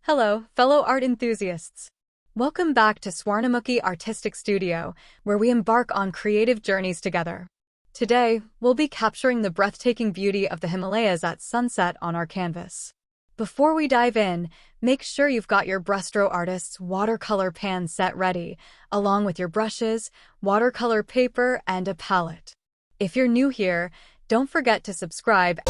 Hello, fellow art enthusiasts. Welcome back to Swarnamukhi Artistic Studio, where we embark on creative journeys together. Today, we'll be capturing the breathtaking beauty of the Himalayas at sunset on our canvas. Before we dive in, make sure you've got your Brushstroke artist's watercolor pan set ready, along with your brushes, watercolor paper, and a palette. If you're new here, don't forget to subscribe.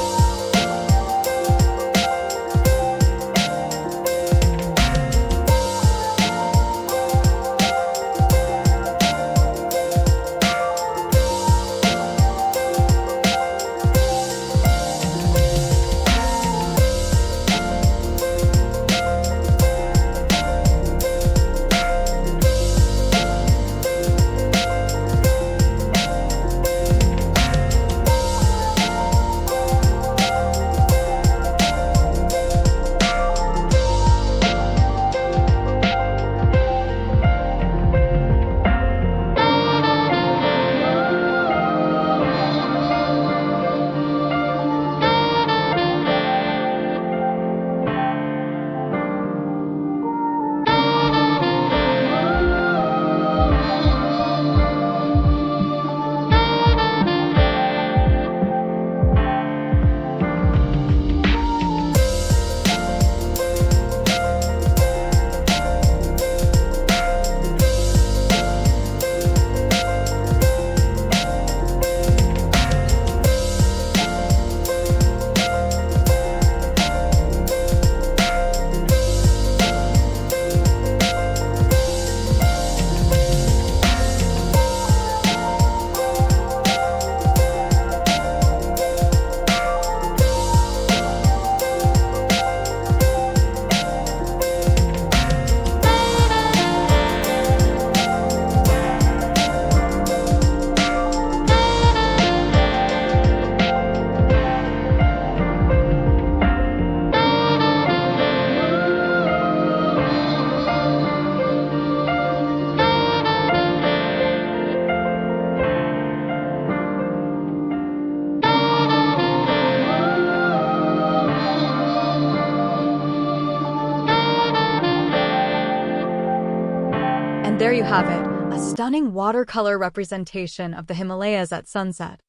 And there you have it, a stunning watercolor representation of the Himalayas at sunset.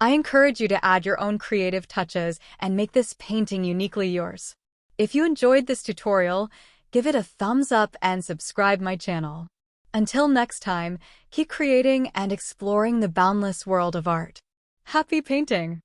I encourage you to add your own creative touches and make this painting uniquely yours. If you enjoyed this tutorial, give it a thumbs up and subscribe my channel. Until next time, keep creating and exploring the boundless world of art. Happy painting!